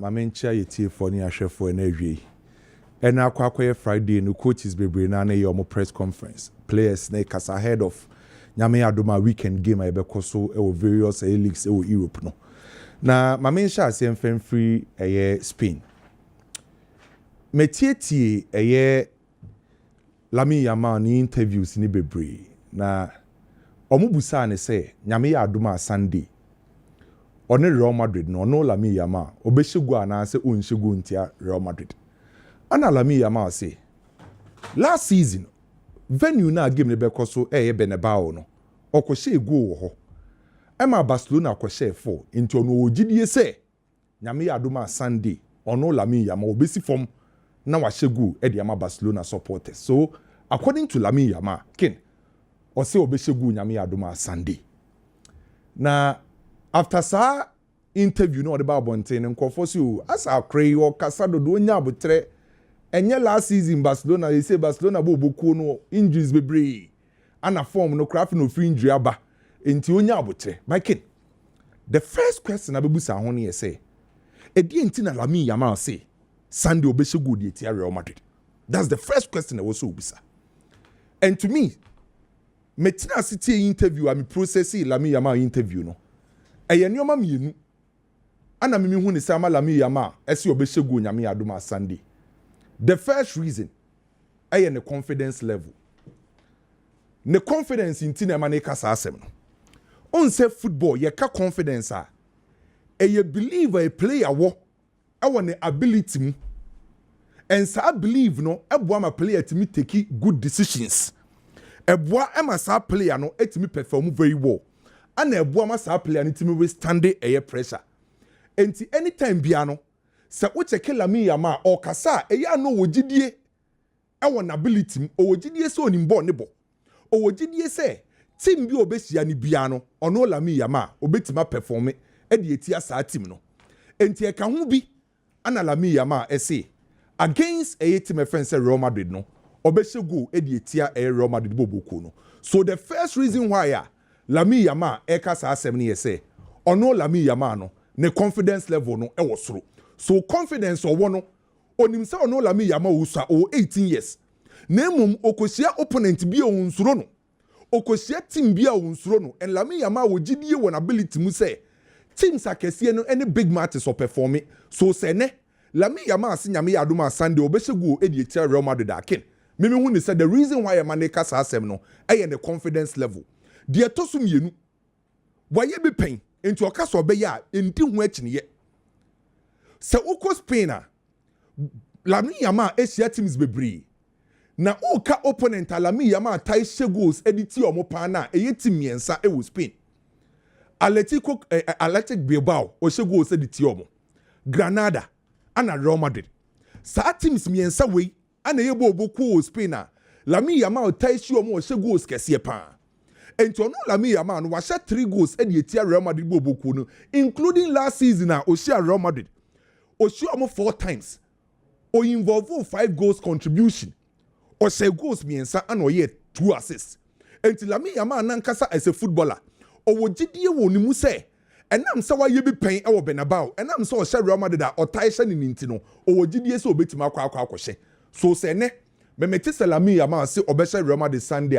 Mamencha yetie for ni ahwefo na awie. Ena akwakoye Friday no coaches bebre na na your press conference. Players na kasa ahead of nyame adoma weekend game a bekoso e various leagues e Europe no. Na mamencha asem free Spain. Metietie Lamine Yamal ni interviews ni bebre na omubusa ne se nyame adoma Sunday one Real Madrid no Lamine Yamal obeshegu anase onshegu ntia Real Madrid ana Lamine Yamal say last season venue na game ne bekoso Bernabeu no okoshe goal ho ema Barcelona akoshe 4 into no ogidie say nyame adoma Sunday ono Lamine Yamal obesi form na washegu e de ama Barcelona supporters. So according to Lamine Yamal ken o say obeshegu nyame adoma Sunday na after sa interview no the Babonten and Kofosu as our cray or Casado donya butre enye last season Barcelona they say Barcelona boku no injuries bebre and a form no craft no free injury aba enti onya butre my kid. The first question abebusa ho ne say edi enti na Lamine Yamal say Sunday obeshegu di tia Real Madrid. That's the first question I was so obisa. And to me metina city interview am processing Lamine Yamal interview no eye nyoma mienu ana mimi hu ni sama Lamine Yamal esi obeshegu nyame adoma Sunday. The first reason eye ne confidence level. Ne confidence inti na mane kasa asem no. On say football ye ka confidence a eye believe a player wo e ne ability mu and sa believe no eboa ma player timi take good decisions. Eboa ema sa player no etimi perform very well. And a boama sa player nitimi withstand air pressure. Enti anytime biano, sa uche ke Lamine Yamal or kasa eya no wojidie ewa ability o wojidie so nimbo nebo. O wojidie se team bi obesia ni biano ono Lamine Yamal obetima perform e de etia sa team no. Enti e ka ho bi ana Lamine Yamal ese against a team friend say Real Madrid no obeshegu e de etia Real Madrid boboku no. So the first reason why Lamine Yamal eka sa asem ne yese ono Lamine Yamal no ne confidence level no e wosoro. So confidence owo no onim se ono Lamine Yamal usa o 18 years na emum okosia opponent bi o nsuro no okosia team bi a o nsuro no and Lamine Yamal wo gidie won ability mu se teams akese no any big matches o perform so se ne Lamine Yamal asinyame yadoma Sunday obeshegu e die tia Real Madrid akin meme hu ni say the reason why Yamal eka sa asem no e the confidence level. Die tosu mienu waye be pen enti okaso be ya enti hu akiniye se uko Spain a Lamine Yamal Asia teams bebre na uka opponent Lamine Yamal tai goals editi omo pa na eye team miensa e wo Spain Athletic Bilbao o goals editi omo Granada ana Real Madrid sa teams miensa we ana ye boboku o Spain a Lamine Yamal tai omo o goals kese pa. And to know Lamine Yamal no was 3 goals e de Real Madrid boboku no including last season o share Real Madrid o share almost 4 times o involve 5 goals contribution o share goals miensa and o ye 2 assists. And Lamine Yamal nankasa as a footballer o wo gidie wo ni mu se enam se wa ye bi pen e wo Bernabeu enam se o share Real Madrid o tai hye ni nti no o wo gidie se obetima akwa so se ne me metise Lamine Yamal se obehye Real Madrid Sunday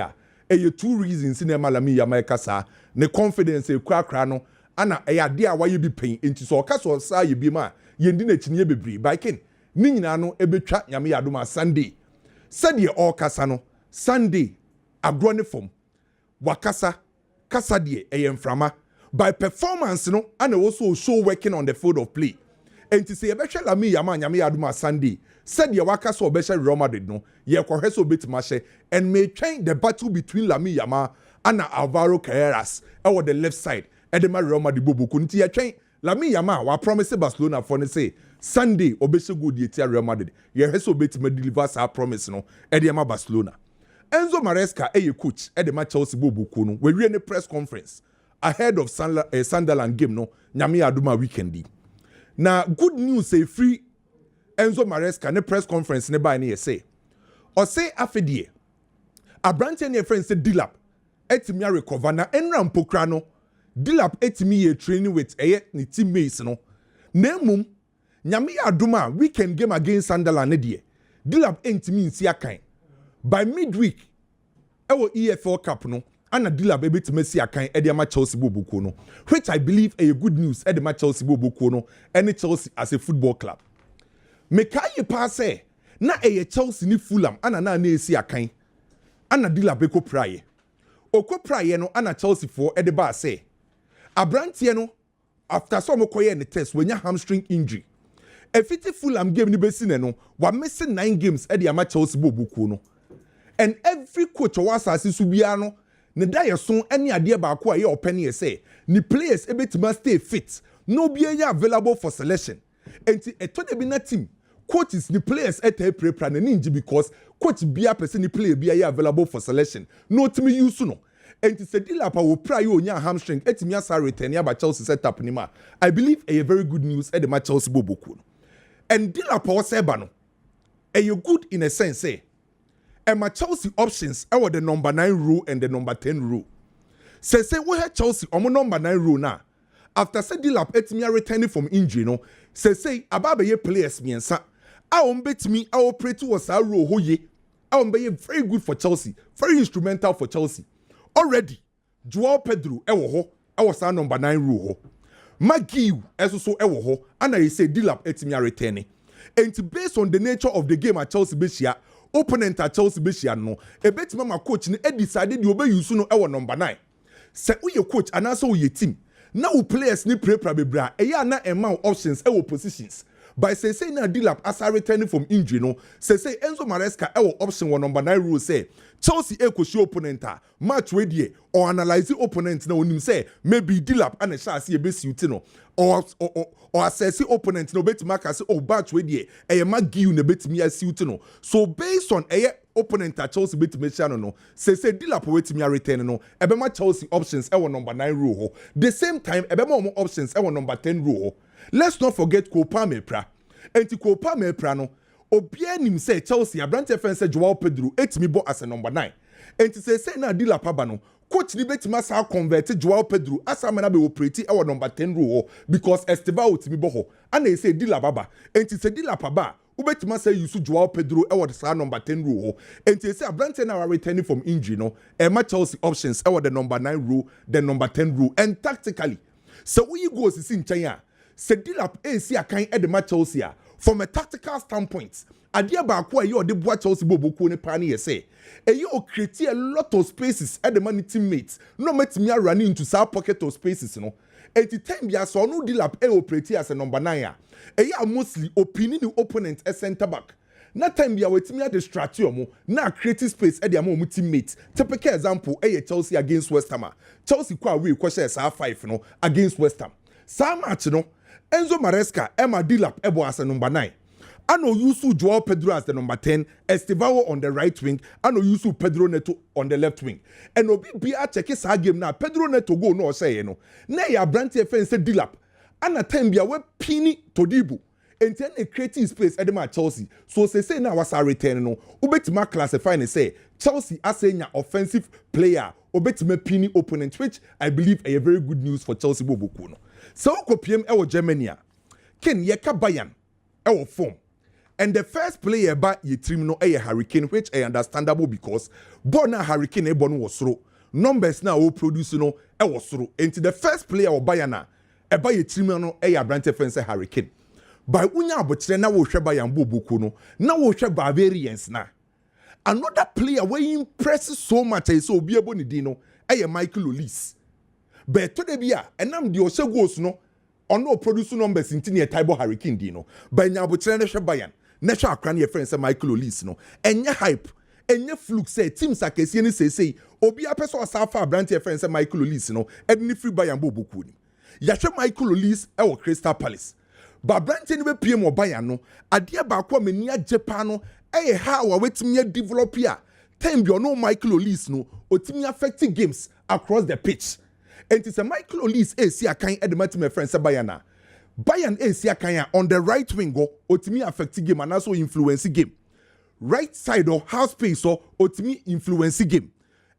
a 2 reasons in Lamine Yamal kasa ne confidence e kra no ana ade a waye bi pen enti so kasa sa ye bi ma ye ndi na chinye bebre biking ni nyina no ebetwa nyame yadoma Sunday said ye all kasa no Sunday agro ne form wakasa kasa de mframa by performance no ana also show working on the field of play enti se ye behwe Lamine Yamal nyame yadoma Sunday said ye wakasa obehwe Real Madrid no ye kohweso betima hye and may train the battle between Lamine Yamal and Alvaro Carreras over the left side edema Real Madrid boboku nti ye train Lamine Yamal wa promise Barcelona for ne say Sunday obeshegu die tia Real Madrid ye hweso betima deliver sa promise no edema Barcelona. Enzo Maresca eye coach edema Chelsea boboku no we wie ne press conference ahead of Sunderland game no nyame adoma weekend. Na good news say free Enzo Maresca ne press conference ne ba ne ye say o say afedie abrante ne friend say Delap etimi recover na enram pokra no Delap etimi ye training with ne teammates no na emum nyame adoma weekend game against Sunderland ne de Delap entimi nsi akan by midweek ewo EFL Cup no ana Delap ebetime si akan e de ma Chelsea bobuko no, which I believe a good news e de ma Chelsea bobuko no any Chelsea as a football club. Mekaye pa say na eye Chelsea ni Fulham ana na esi akan ana Delap eko praye oko praye no ana Chelsea for e de ba say abrantie no after some koye ne test wenya hamstring injury efiti Fulham game ni besi ne no wa missing 9 games e de ma Chelsea bobuko no, and every coach was asase bia no ne da yeson ene ade ba ko aye open ye say ni players ebetima stay fit no bia ya available for selection enti eto de bi na team coaches the players at a prepare na ninja because coach bia person ni player bia ya available for selection no timi use no enti se Delap wo pra yo nya hamstring etimi asa return ya ba Chelsea setup ni ma I believe a very good news at the match Chelsea boboku no, and Delap wo se ba no a good in a sense say and my Chelsea options I the number 9 row and the number 10 row say we had Chelsea omo number 9 row na after say Delap etimi returning from injury no say ababe ye players miensa betimi I operate was a row hoye be very good for Chelsea, very instrumental for Chelsea already. Joao Pedro ewo ho was our number 9 row ho Magiu so ewo ho and I say Delap etimi returning, and based on the nature of the game at Chelsea Beshia opponent at Chelsea Beshia no e betimi ma coach ni decided you obey use no ewo number 9 say we your coach and also we your team now players ni prepare bebra e ya na amount options ewo positions by say na Delap as returning from injury no say Enzo Maresca ewo option one number 9 rule say Chelsea ekoshi opponent match we die or analyze opponent na onim say maybe Delap and sha see e be suit no or assess opponent no bet mark say oh match we die e ma give na bet me suit no, so based on opponent at Chelsea bet me channel no say Delap wait me return no e be ma Chelsea options ewo number 9 rule ho the same time e be more options ewo number 10 rule ho. Let's not forget Kopa Mepra. Enti Kopa Mepra no obia nim say Chelsea abrante fen say Joao Pedro etimi bo as a number 9. Enti say na Delap aba no coach ni betima sa convert Joao Pedro as a man be operate our number 10 role because Esteban otimi bo ho and they say Delap aba. Enti say Delap aba ubetima say use Joao Pedro sa number 10 role. Enti say abrante na returning from injury no e ma Chelsea options the number 9 rule, the number 10 rule, and tactically so we go see in China say Delap see a kind of the match Chelsea from a tactical standpoint. Adia ba kwa yo de boa Chelsea boboku ne pa ne say you create a lot of spaces at the man teammates no met me running into sa pocket of spaces no at the time bia so no Delap operate as a number 9 a mostly opening the opponent as center back na time bia wetimi distract you na create space at the amount teammates. Typical example Chelsea against West Ham. Chelsea kwa we share sa 5 no against West Ham sa match no Enzo Maresca Emma Delap ebo as a number 9. Ano Yusu Joao Pedro as the number 10, Estevao on the right wing, Ano Yusu Pedro Neto on the left wing. And obi bia check his game now. Pedro Neto go no say no. Na ya branti fence Delap. Ana time bia we pini Todibu. And then a creating space at the Chelsea. So say now was a return no. Ubetima classify and say Chelsea as a offensive player. Ubetima pini opponent, which I believe a very good news for Chelsea boboku no. So ko PM ewo Germany Ken yeka Bayern ewo form. And the first player ba ye trim no Hurricane, which I understandable because bona Hurricane ebon was through. Numbers now will produce no was through. And the first player of Bayern eba ye trim no brand fence Hurricane. By unya abotre na wo hwe Bayern boboku no na wo hwe Bavarians na. Another player wey impress so much is so obi ebo ni din no Michael Olise. But to the bia enam di ose goals no ono produce numbers in near Taibo Hurricane di no by nyabotre na hwe Bayern na hwe akra na friend say Michael Olise no enye hype enye fluke say teams akese ni say obi apeso osafa brand friend say Michael Olise no edni free Bayern boboku ni ya hwe Michael Olise e Crystal Palace ba brand ni be pie mo Bayern no ade ba kwa mani ajepa no how a wetimi develop here time bi no Michael Olise no otimi affecting games across the pitch. And it's a Michael Olise see a kind of the my friend Bayern. Bayern see a kind on the right wing go otimi affect game and also influence game. Right side or half space or otimi influence game.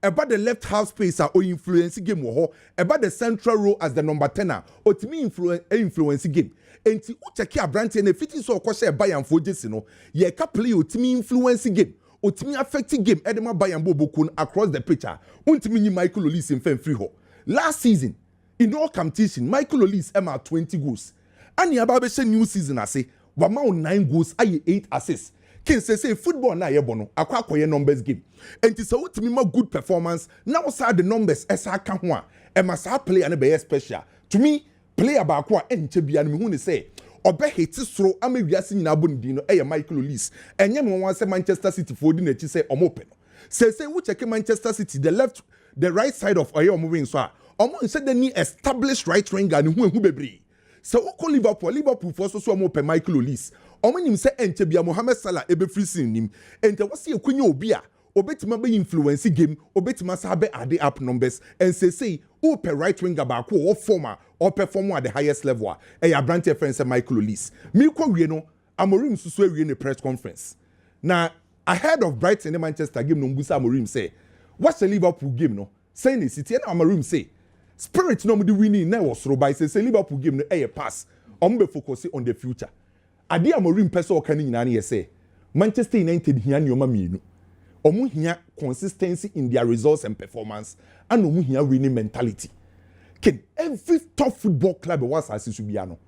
about the left half space or influence game wo about the central role as the number 10 or to me influence game enti u check abrante na fiti so okose Bayern fo jesi no ye ka play o to me influence game o to me affect game edema Bayern bobokun across the picture untimi ni Michael Olise mfem free ho last season in all competition Michael Olise ema 20 goals ani aba be new season ase wama 9 goals aye 8 assists can say football na ye bono akwa akoye numbers game enti so utimi ma good performance now say the numbers esa ka ho a e ma sa player na be special to me player ba ko a enche bia no me hu ni say obe hiti soro ama wiase nyina abon no e Michael Olise enye me won say Manchester City for di na chi say omo pe no say we check Manchester City the right side of oye omo win so a omo say the ni established right winger ni hu bebre so ko Liverpool for so omo pe Michael Olise omo nim say enche bia Mohamed Salah ebe free sin nim ente wose ekwanya obi a obetima be influence game obetima sa be ade up numbers and say who per right winger back or former or perform at the highest level e ya branch friend say Michael Olise me kwa wie no Amorim susu wie ne press conference na ahead of Brighton and Manchester game no mbusa Amorim say what's the Liverpool game no saying the City and Amorim say spirit no mudi winning na was ro by say Liverpool game no e pass be focus on the future ade Amorim person kan nyina na say Manchester United hia nyoma mienu omu hia consistency in their results and performance and omu hia winning mentality ken every top football club was as no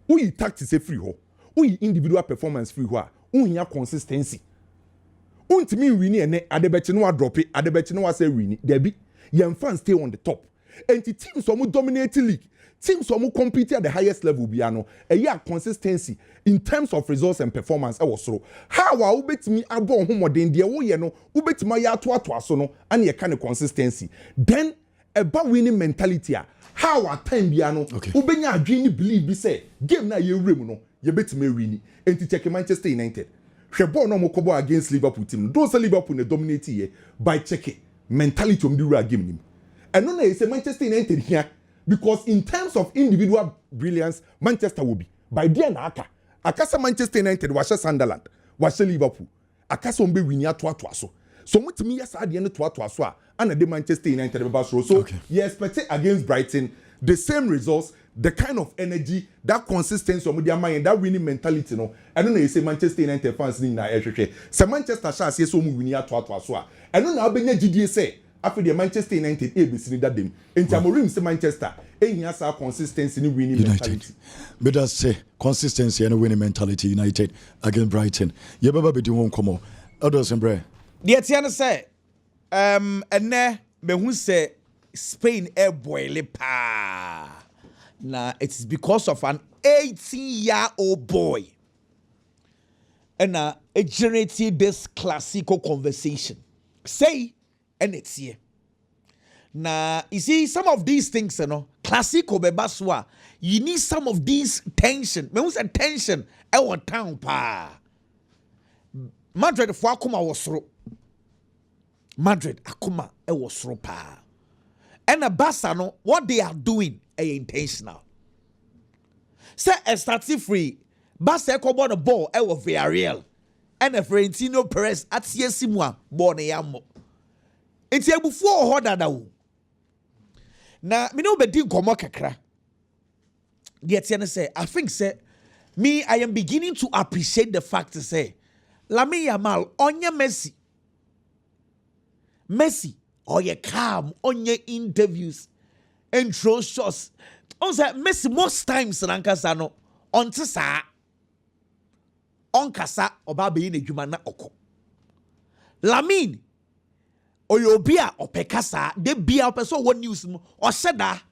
we tactics free ho we individual performance free ho we hia consistency untimi win ene adebechi no drop adebechi no say win there be your fans stay on the top and the teams omu dominate league teams omu compete at the highest level biano a year consistency in terms of results and performance I was so how a ubetimi abo homoden de wo ye no ubetima ya to aso no and ye kind of consistency then about winning mentality how at time biano ubenya adwini believe be say game na ye wrem no ye betime win enti check Manchester United hwe ball no mokobo against Liverpool team those Liverpool ne dominate here by checking mentality of the real game nim and no na say Manchester United here because in terms of individual brilliance Manchester will be by the na akasa Manchester United washe Sunderland washe Liverpool akasa ombe win ya to so mutimi yes ade ne to so a and the Manchester United be so you expect against Brighton the same results the kind of energy that consistency of their mind that winning mentality no I don't know you say Manchester United fans ni na ehwehwe say Manchester sha say so mu win ya to so a eno na obenya gidie say after the Manchester United ABC ni that dem enti Amorim say Manchester ehia sa consistency ni winning mentality but that say consistency and winning mentality United against Brighton ye baba be di won komo others embre the etiana say ene me hu say Spain boil pa na it's because of an 18-year-old boy and it generated this classical conversation say and it's here. Now, you see, some of these things, you know, classical bebaswa, you need some of these tension. Me who's a tension, our town pa. Madrid for akuma was ro. Madrid akuma was ro pa. And a Barca no, what they are doing is intentional. Say a starting free, Barca come on the ball, was very real. And a Florentino Perez at CSMwa, born a yamo. It's a before order now. Now, me no be din komo kakra. The Etienne say, I think say, me I am beginning to appreciate the fact to say, Lamine Yamal on your Messi, or your calm on your interviews and throw shots. On say Messi most times Nankasa no on tisa on kasa oba be in adwuma na oko. Lamine Oyobia or Pekasa, they be our person what news or said that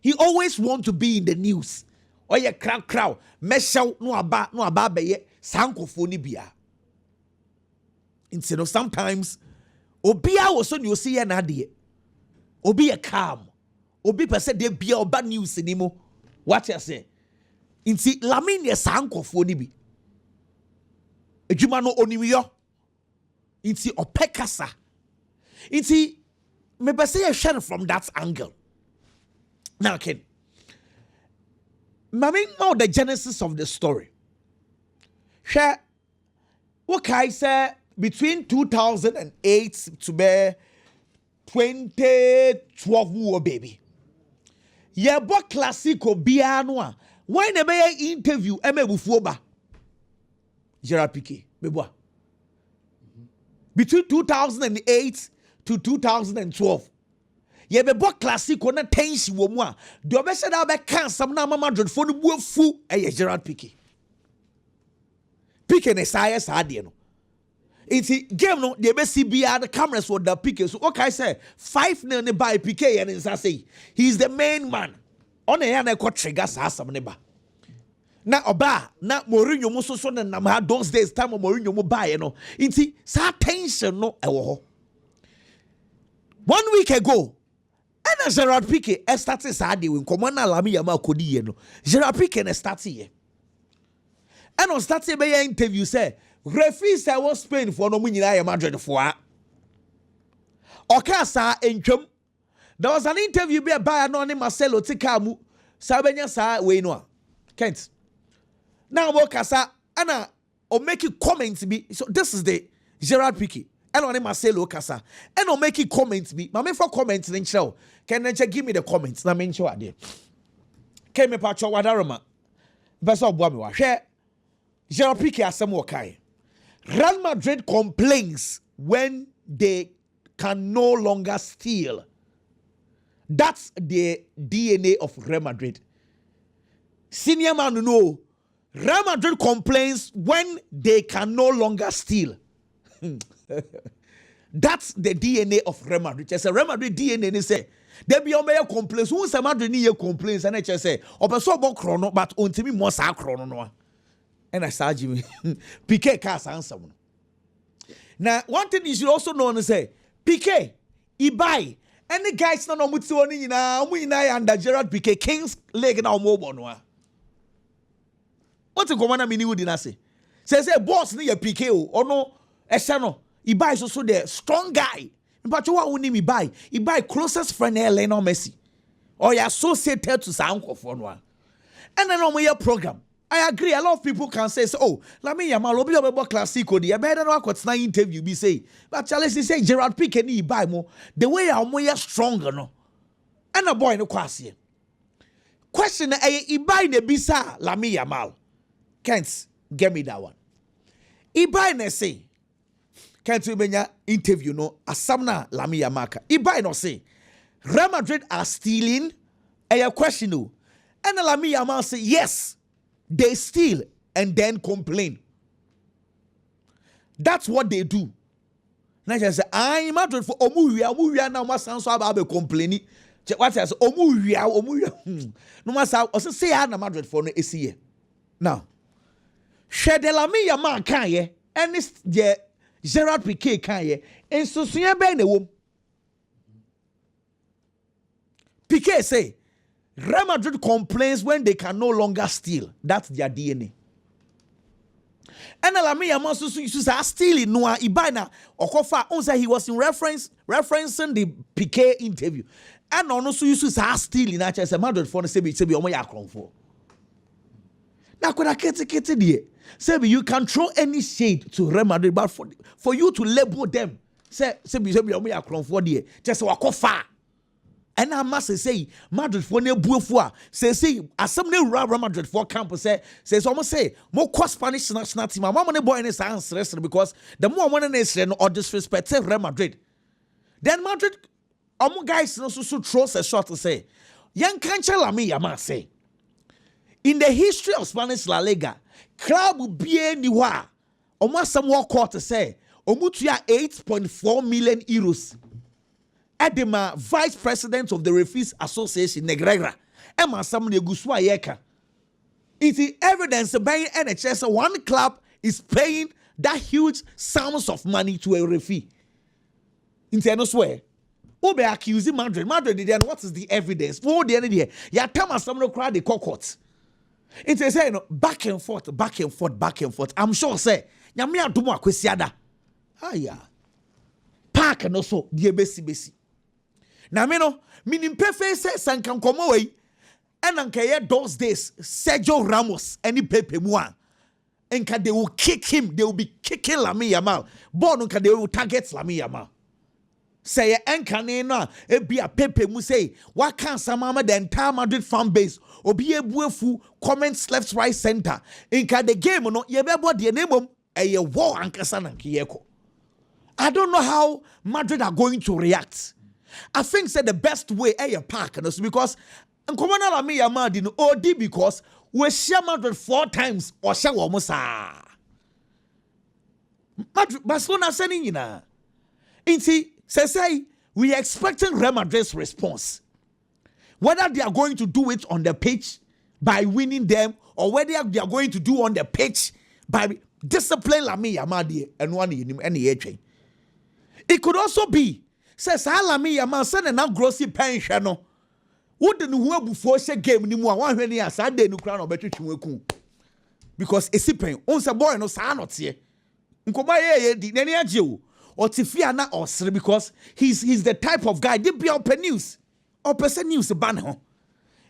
he always want to be in the news. Or ye crowd, mesha no aba be sankofoni bia. Instead of sometimes Obia was on you see an idea. Obi a calm. Obi person they be or bad news anymore. What you say? Inti Lamine ye sankofoni bi. Ejuma no oniyo. Inti opekasa. It's maybe say a share from that angle. Now, Ken, I know the genesis of the story. Share what I say between 2008 to be 2012 mu baby. Ye bo classico bia no a. Why na be interview emebufuo ba. Gerard Piqué, beboa. Between 2008 to 2012. Ye be bo classico na tension wo mu a. Do be say da be kan sam na Madrid fo no buafu e Gerard Piqué. Piqué ne saye sa de no. It's game no the BCB the cameras for the Piqué. So okay say 5-0 ne by Piqué and say he's the main man. On a na ko trigger asam ne ba. Na oba na Mourinho mo so na nam those days time Mourinho mo buy no. It's sa tension no e wo ho. 1 week ago and Gerard Piqué started sa de when come na Lamine Yamal kodi ye no. Gerard Piqué na started ye. And on started be interview say referee say was Spain for no munyina ya Madrid for a. Okasa entwam. There was an interview by Bayern on Marcelo Tikamu. Sabenya sa we no. Kent. Now Okasa ana o make comments be. So this is the Gerard Piqué. And on Marcelo Okasa. And o make comments be. Ma me for comments in show. Can you give me the comments? Na me show ade. Can me patcho wadaroma. Beso boa me wa. Hwe Gerard Piqué asem wo kai. Real Madrid complains when they can no longer steal. That's the DNA of Real Madrid. Senior man know. Real Madrid complains when they can no longer steal. That's the DNA of Real Madrid. Just a Real Madrid DNA they say. There be on complaints. Who say Madrid ni complaints and I just say, "Obeso bo chrono, but untimi mo sa chrono no." And I saw Jimmy Piqué can't answer. Now, one thing you should also know is say Piqué, he buy any guys no mutsuoni na under Gerard Piqué King's leg na mobile no. What the governor mini would na say? Say boss ni Piqué o no esano. He buy so the strong guy. But you want him buy? He buy closest friend Lionel Messi. Or you associated to Sanko for no. And then on your program. I agree. A lot of people can say, "Oh, Lamine Yamal obi obo classico di. I better not quote na interview be say." But Charles say Gerard Piqué ni buy mo. The way how more stronger no. And a boy no kwase. Question e buy ne bisa Lamine Yamal. Can't get me that one. E buy ne say. Can't you benya interview no asamna Lamine Yamal. E buy no say Real Madrid are stealing. A question no. And Lamine Yamal say yes. They steal and then complain. That's what they do. And I just say, I'm Madrid for Omuya now. My son so about complaining. What says Omuya? No matter. Also say I'm Madrid for no AC. Now, share the Lamine Yamal can ye, and it's the Gerard Piqué can ye, and so soon be ne wom. Piqué say. Real Madrid complains when they can no longer steal. That's their DNA. And Lamine Yamal so stealing no ibana okofa on say he was in referencing the Piqué interview. And also you say stealing na say Madrid for say be omo ya kronfo. Na kwada kete die. Say you can throw any shade to Real Madrid but for you to label them say be omo ya kronfo die. Just wakofa. And I must say, Madrid for ne buafua. Say, asem ne Real Madrid for campus say, almost say, more cost Spanish national team. My mama ne boy in his answer because the more one is or disrespect Real Madrid. Then Madrid, guys no so throws a shot to say, young can't Lamine Yamal say. In the history of Spanish La Liga, club will be anywhere. Almost some more court to say, Omutuya 8.4 million euros. Edema, vice president of the Referees Association, Negregra, Emma Samuel Guswa Yeka. It is evidence by NHS one club is paying that huge sums of money to a referee. Inteno swear. Obe accusing Madrid. Madrid, then what is the evidence? For the end of the year, ya tama Samuel cry the court. It is saying back and forth. I'm sure say, Nyamia Dumo Kwesiada. Aya. Park and also, dear Bessie. Na me no minim pefe se sankan komo we enanka those days Sergio Ramos any Pepe mu a enka they will kick him, they will be kicking Lamine Yamal. Born enka they will target Lamine Yamal. say enkane no e bia pepe mu say what can some the entire Madrid fan base obi ebuefu comments left right center inka the game no ye bebo de name a war ankasa na kiyeko. I don't know how Madrid are going to react. I think say the best way a park and because Nkomana Lamine Yamal didn't OD because we share Madrid 4 times or share almost Madrid Barcelona sending you na. Inti say we are expecting Real Madrid's response. Whether they are going to do it on the pitch by winning them or whether they are going to do on the pitch by discipline Lamine Yamal and one in any chain. It could also be says Lamine Yamal send an grossy pension no. Wouldn't who before say game ni mu a one hwani asade no kra no betwetwe weku because esipen onse boy no sa anote nkoma ye di nani agye o otifia na osre because he's the type of guy dey be open news or person news ban ho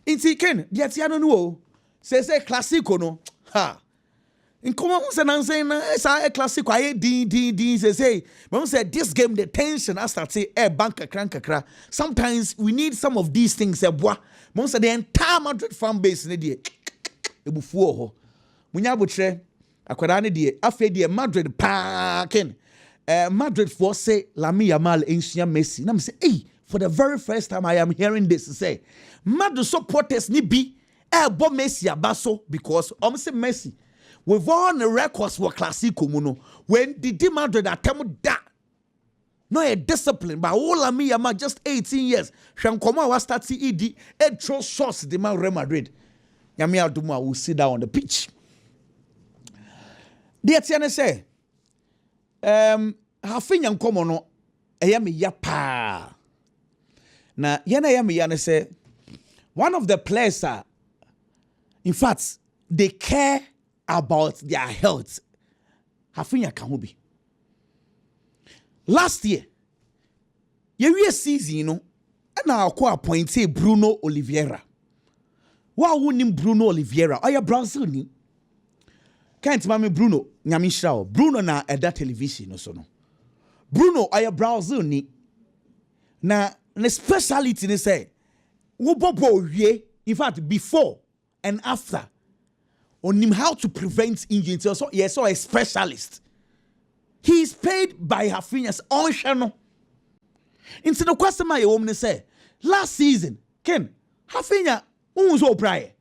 inti ken dia tia no no say classico no ha nkoma unse nan say na sa classico aye din say but say this game the tension as start say bank kakra sometimes we need some of these things boy mo say the entire Madrid fan base ne die ebufuo ho munya botre akwada ne die afa die Madrid parking Madrid for say Lamine Yamal ensua Messi na me say hey for the very first time I am hearing this say Madrid supporters ni bi bo Messi abaso because say Messi with all the records were classico muno when the Madrid attempt that no a discipline but all Lamine Yamal just 18 years Shankoma was starting ED it throw shots the man Real Madrid Yami Aduma will sit down on the pitch. Dear Tiana say Raphinha nkomo no eyame ya pa na yana yame yana say one of the players in fact they care about their health. Raphinha can be. Last year, you season, you know, and I appointed Bruno Oliveira. Why wouldn't Bruno Oliveira? Are you Brazil? Can't mami Bruno Nyamisha. Bruno na that television or so no. Bruno are you Brazil ni? Na the speciality they say. In fact, before and after. On him how to prevent injury. So yes, so a specialist. He is paid by Raphinha's own channel. Instead of question my woman say last season, Ken Raphinha so prior.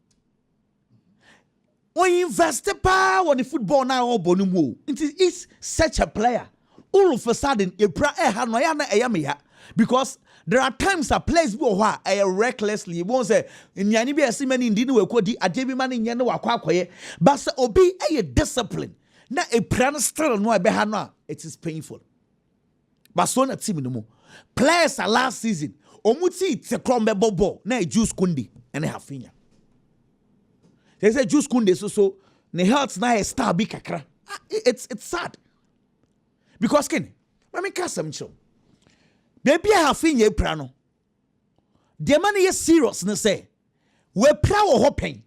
When you invest power on the football now, it is such a player. All of a sudden, because there are times a place where I recklessly won't say in Yanibi as many didn't work with the Adebi man in Yano, but obey a discipline. Now a plan still no behana. It is painful. But so na team no more. Players are last season. Omuti te krombe bobo na juice kundi and Raphinha. They say juice kundi so ne health na a star big kakra. It's sad. Because ken, let me cast some show. Baby Raphinha prano. The man is serious na say. We proud of pain.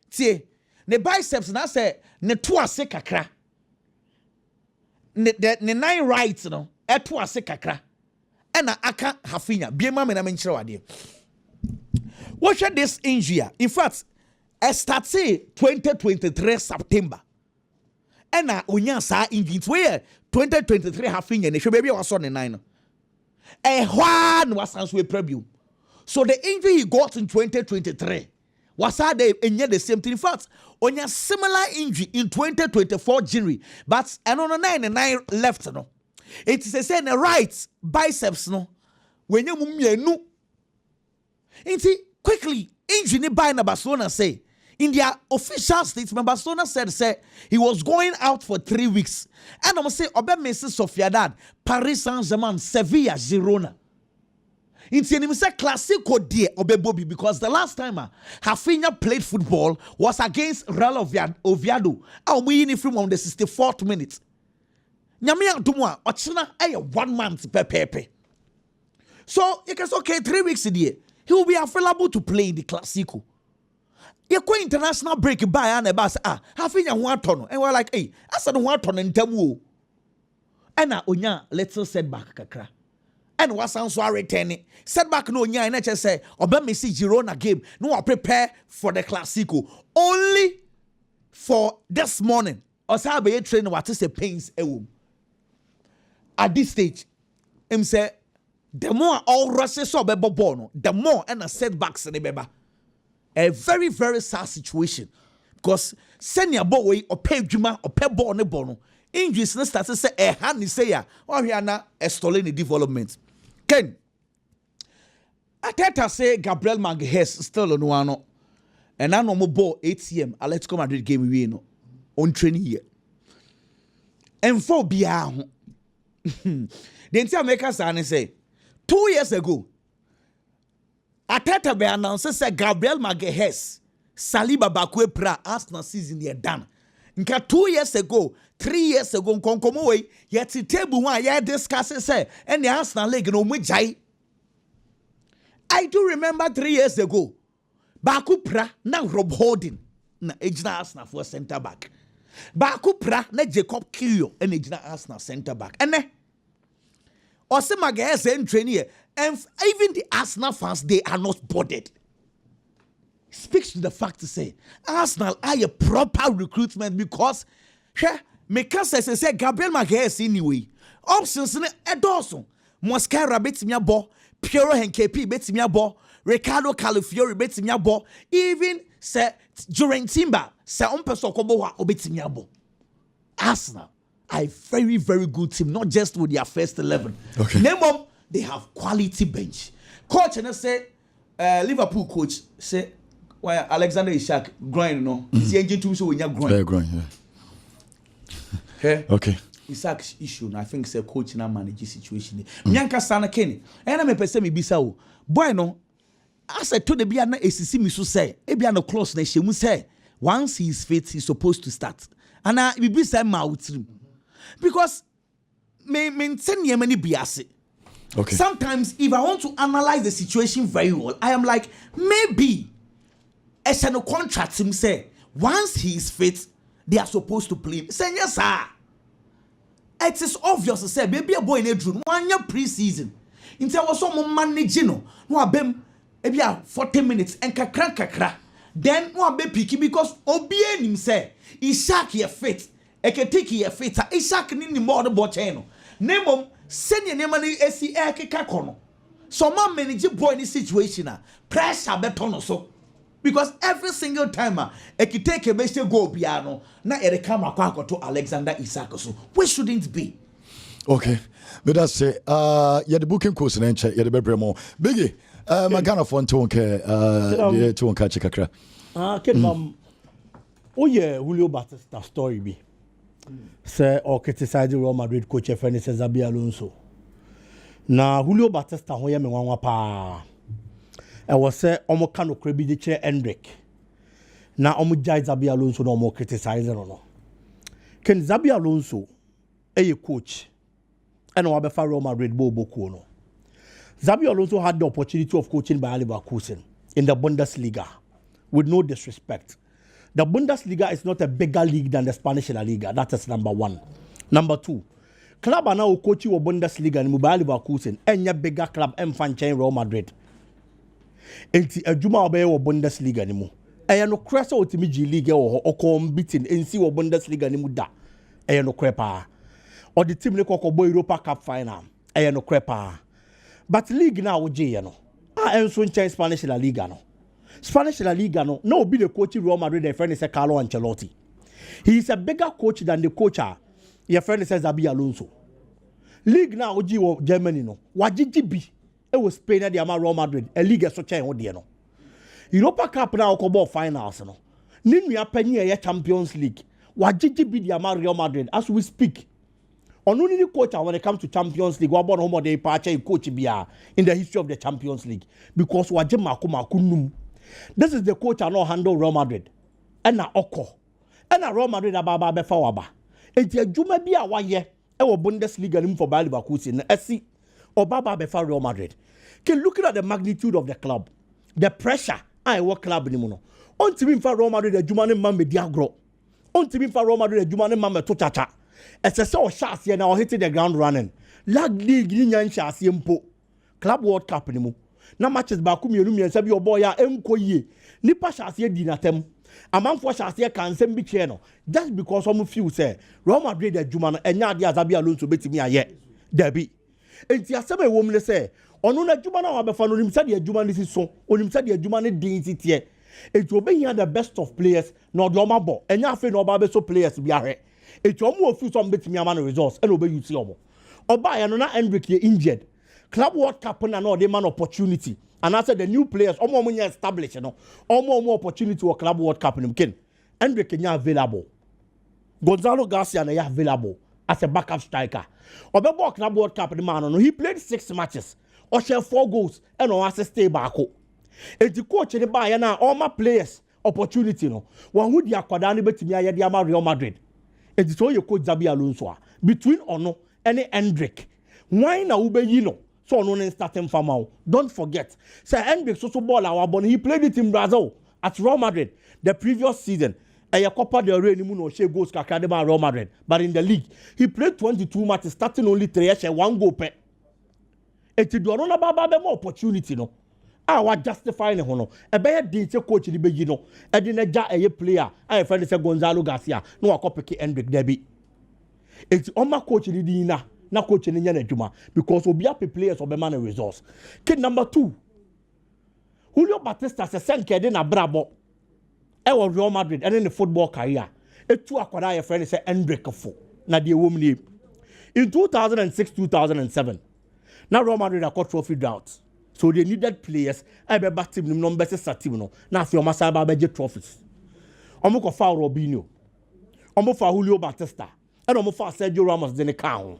See, ne biceps na say ne to ase kakra. Ne 9 rights no, e to ase kakra. And aka Raphinha. Be ma me na menchire wade. Watch this injury. In fact, I started 2023 September. And onya sa injury where 2023 Raphinha ne hwe baby was on the 9. One was answer preview. So the injury he got in 2023 was the same thing. In fact, on a similar injury in 2024 January, but and on a 9 left no. It is a say the right biceps no. When you move quickly injury by Barcelona say in their official statement, Barcelona said he was going out for 3 weeks. And I'm say Obe Messi Sociedad, Paris Saint-Germain, Sevilla, Girona. In the say classico die Obe Bobby because the last time Raphinha played football was against Real Oviedo. And we in from on the 64th minute. Nyamia Dumwa, Ochina, 1 month pepe. So you can say okay, 3 weeks a day. He will be available to play in the classico. You go international break by and bas Raphinha 1 ton and we're like hey I said 1 ton in temu and onya let's setback kakra and wasan so returning setback no nya na say oba Messi Girona game no prepare for the Clasico only for this morning osa be train what is the pains ewom at this stage him say the more all rushes so be ball no the more and a setbacks in the beba a very very sad situation because senior boy or pay dwuma or pay ball ne ball no injuries no start say e ha ni say ya o hia na estole ni development Ken Ateta say Gabriel Magalhaes still on one and now no more ball ATM Atletico Madrid game we no on training here and for bia ho the entire makers and say 2 years ago Ateta be announced say Gabriel Magalhaes Saliba Bakwe pra Arsenal season they done nka 2 years ago 3 years ago nkonkomo we yet table one ya discuss say and the Arsenal league no mu jai I do remember 3 years ago Baku pra na Rob Holding na ejina Arsenal for center back Baku pra na Jacob Kilio and ejina Arsenal center back ene Ose Magalhaes en training and even the Arsenal fans they are not bothered speaks to the fact to say Arsenal are a proper recruitment because because say Gabriel Magalhaes anyway options ne edoso Mosquera betimi abo Piero Henkepi betimi abo Ricardo Calafiori betimi abo even say during Timber say umpeso kobo wa obetimi abo Arsenal are a very very good team not just with their first 11 okay name them they have quality bench coach and say Liverpool coach say why Alexander Isak groin no the engine too so when you groin groin yeah okay Isak's issue I think say coach na manage situation nyanka sana Kenny and me pese me bisa wo boy no as I told the bia na esisi mi so say e bia no close na shemu say once he is fit he's supposed to start and I be bisa ma utrim because me maintain ye many biase. Okay. Sometimes if I want to analyze the situation very well I am like maybe as a contract him say once he is fit they are supposed to play say yes sir it is obvious to say baby a boy in a dream 1 year pre-season until was some manage no abem ebia 40 minutes and kakra then no abe picky because obie nim say Isak ye fit eketiki ye fit Isak ni more the ball chain no nemom senior nema ni esi ekeka kono so man manage boy in this situation pressure beton so because every single time ekiteke be say go biano na ere come akwa to Alexander Isak so we shouldn't be okay but that's say yeah the booking course na nche yeah the bebre mo biggie magana for nto nke to nka chekakra Ken oye Julio Batista story bi say or criticize Real Madrid coach Fernando Xabi Alonso na Julio Batista ho ye me wanwa pa I was say omo kan okra bi de kire Hendrick na omo jai Xabi Alonso no omo criticize no Ken Xabi Alonso a coach and wa be fa Real Madrid bo boku no Xabi Alonso had the opportunity of coaching by Leverkusen in the Bundesliga with no disrespect. The Bundesliga is not a bigger league than the Spanish La Liga. That is number one. Number two, club are now coaching the Bundesliga in Bayer Leverkusen. Any bigger club and fan chain Real Madrid. Enti adwuma obey wo Bundesliga ni mu. Eya no kresa otimi G League wo okom beating ensi wo Bundesliga ni mu da. Eya no krepa. Or the team le kokobo Europa Cup final. Eya no krepa. But league na wo je ye no. Enso nchen Spanish La Liga no. Spanish La Liga no be the coach Real Madrid their friend is Carlo Ancelotti. He is a bigger coach than the coach your friend says Xabi Alonso. League now oji wo Germany no. Wajiji bi e was Spain and the Real Madrid. A league so chain ho de no. Europa Cup now ko finals no. Ni nua panyi e Champions League. Wajiji bi the Real Madrid as we speak. Only the coach when it comes to Champions League, what about the departure coach bia in the history of the Champions League because wajema kunum. This is the coach I know handle Real Madrid. And na oko. And na Real Madrid ababa befa waba. Enti adwuma bi a waye e wo Bundesliga nim for Bayer Leverkusen na esi obaba befa Real Madrid. Can looking at the magnitude of the club, the pressure I work club ni mu no. Ontimi mfa Real Madrid adwuma ne ma medi agro. Ontimi mfa Real Madrid adwuma ne ma meto chacha. ɛsɛ sɛ ɔhyɛ aseɛ na ɔhit the ground running lag league ni nya nhyɛ aseɛ mpo club world cup ni mu na matches baako mmienu mmiɛnsa bi ɔbɔ ya ɛnkɔ yie nipa hyɛ aseɛ di n'atam amanfoɔ hyɛ aseɛ ka nsɛm bi kyerɛ no just because ɔmo feel sɛ Real Madrid adwuma no ɛnya adeɛ Xabi Alonso betumi ayɛ dabi enti asɛm a ɛwɔ mu ne sɛ ɔno na adwuma no a wabɛfa no onim sɛ deɛ adwuma no si so onim sɛ deɛ adwuma no den si teɛ enti obɛhia the best of players na ɔde ɔmo abɔ ɛnya afei na ɔba abɛso players bi ahwɛ enti ɔmo wɔ feel sɛ ɔmo betumi ama no results ɛna ɔbɛyi si ɔmo ɔbaayɛ no na Endrick yɛ injured club world cup na ɔde ma no opportunity and I said the new players ɔmo nyɛ establish no ɔmo opportunity wɔ club world cup nim ken Endrick nya available Gonzalo Garcia na yɛ available as a backup striker ɔbɛbɔ club world cup ni ma no he played 6 matches ɔhyɛ 4 goals ɛna ɔassist baako eti coach ni baayɛ na ɔma players opportunity no wɔn ho di akwadaa no betumi ayɛ de ama Real Madrid eti so yɛ coach Xabi Alonso a between ɔno ɛne Endrick why na wobɛyi no so ɔno ne starting farmer don't forget say Endrick so ball our born he played it in Brazil at Real Madrid the previous season ɛyɛ Copa del Rey ni mu no ɔhyɛ goals kakra de ma Real Madrid but in the league he played 22 matches starting only 3 ɛhyɛ 1 goal pɛ eti do ɔno na baba be more opportunity no a wa justify ne ho no ɛbɛyɛ din sɛ coach ni bɛyi no ɛde na gya ɛyɛ player a yɛfrɛ ne sɛ Gonzalo Garcia na wakɔ pick Endrick dabi eti ɔma coach ni din na coach ni nya na adwuma because obi ape players obema na results kid number 2 Julio Batista se senke de na brabo e wo Real Madrid ene ne football career etu akwada ye friend se Endrick fo na de wom ni in 2006-2007 na Real Madrid got trophy drought so they needed players e be back team no be se team no na afi o masaba be get trophies omo ko fa Robinho omo fa Julio Batista e omo fa Sergio Ramos de ne ka ho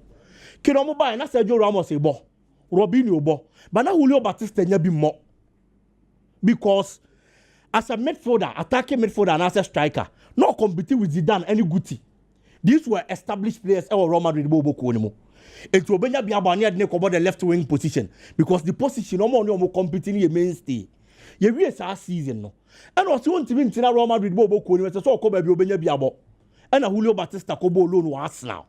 kino mo buy na Sergio Ramos e bo Robinho bo but na Julio Batista nya bi mo because as a midfielder attacking midfielder and as a striker no compete with Zidane any Guti these were established players e Real Madrid bo ko ni mo enti obenya bi abane ade ne kobo the left wing position because the position omo competing ye mainstay ye wie sa season no and o se won timi ntina Real Madrid bo ko ni so o ko ba bi obenya bi abo and na Julio Batista ko bo loan wa Arsenal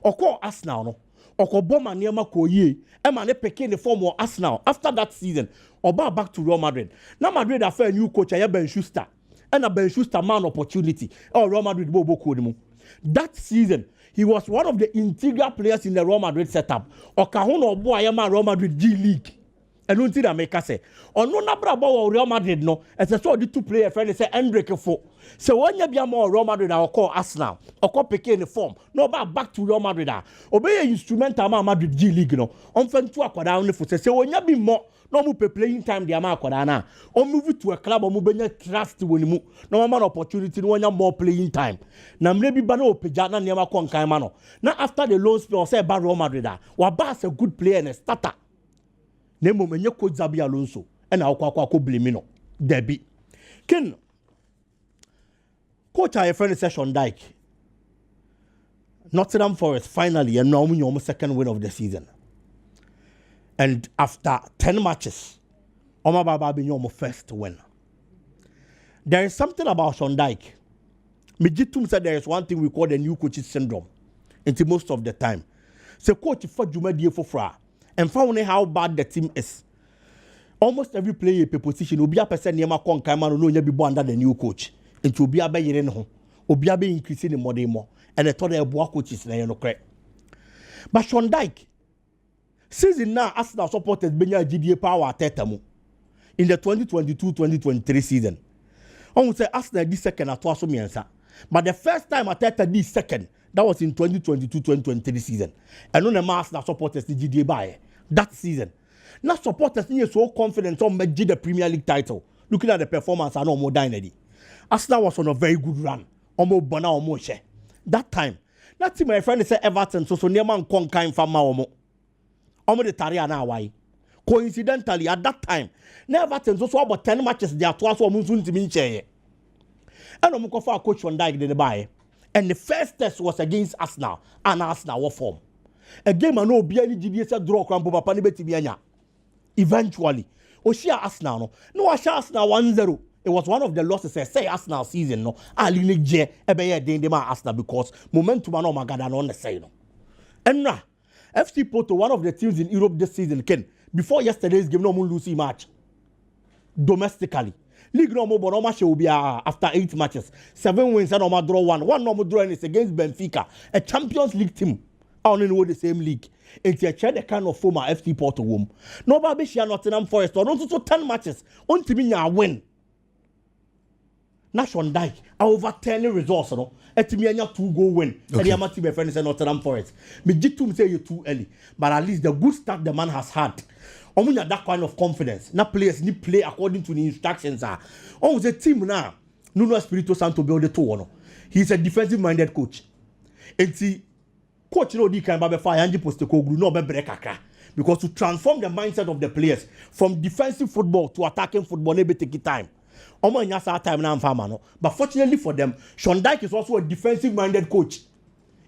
okọ Arsenal no okobo maniema koye e ma ne peke ne form of Arsenal after that season oba back to Real Madrid na Madrid afa new coach ya Ben Schuster and a Ben Schuster man opportunity Real Madrid bo ko ni mu that season he was one of the integral players in the Real Madrid setup oka ho no obo ayema Real Madrid G League enu nti da make say ono na brabo Real Madrid no ese so the 2 players friend say Endrick fo se wonya bia mo Real Madrid a call Arsenal okọ pick in form no back to Real Madrid a obey instrumental ma Madrid G League no on fan to akwada ne fo se wonya bi mo no mu playing time dia ma akwada na on move to a club o mu benya trust woni mu no man opportunity no wonya more playing time na mre bi ba na opagya na niam akọ nkan ma no na after the loan spell say ba Real Madrid a wa ba as a good player and a starter nemo menye coach Xabi Alonso e na akọ blame no debi ken coach I friend session Dyche Nottingham Forest finally and now we second win of the season and after 10 matches Oma Baba be your first win. There is something about Sean Dyche. Mijitum said there is one thing we call the new coaches syndrome until most of the time so coach for Jumadi for and found how bad the team is. Almost every player per position will be a person near Macon Kaimano no be under the new coach. It will be a bay in home, will be a bay increasing in more, and I thought they were coaches in the correct. But Sean Dyche, season now, Arsenal supported Benya GDA power at Tetamu in the 2022-2023 season. I would say Arsenal this second at Twasomiansa, but the first time at Teta this second, that was in 2022-2023 season. And on the Arsenal supporters the GDA buy that season. Now supporters are so confident on the Premier League title. Looking at the performance, I know more than Arsenal was on a very good run. Almost Bona or share. That time. That team my friend said Everton so near man conquer from Maomo. The Tariana why. Coincidentally, at that time, Everton so about 10 matches there twice or Munsun to me chair. And I'm for coach on Dyche the buy. And the first test was against Arsenal, and Arsenal were form. A game I know be any GDS draw cramp over Panibeti Bianya. Eventually, Oshia Arsenal no Arsenal 1-0. it was one of the losses say Arsenal season no ali ne je ebe ye den ma Arsenal because momentum no magada no say no enra FC Porto one of the teams in Europe this season Ken before yesterday's game no mo lose match domestically league no mo but no match will be after 8 matches 7 wins and no more draw one no more draw and it's against Benfica a Champions League team only know the same league. It's a the kind of former FC Porto wom. No baby share Nottingham Forest or not to 10 matches. On to me win. Nation Dyche over 10 results no. Etimi anya 2-goal win. And the amateur my friend say Nottingham Forest. Me jitum say you too early. But at least the good start the man has had. Omunya that kind of confidence. Na players need play according to the instructions are. On the team now. Nuno Espirito Santo build the two no. He's a defensive minded coach. And see coach no di kan ba be fa Ange Postecoglou no be break akra because to transform the mindset of the players from defensive football to attacking football no be take time. Omo nya sa time na mfama no. But fortunately for them, Sean Dyche is also a defensive minded coach.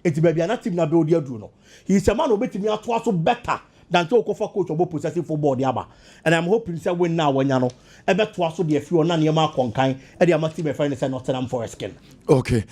Enti be bia na team na be odi adu no. He is a man obetimi ato so better than to okofa coach obo possessive football the aba. And I'm hoping say win now when no. Ebe to aso de afi ona na ma konkan e de ama team e find say Nottingham Forest ken. Okay.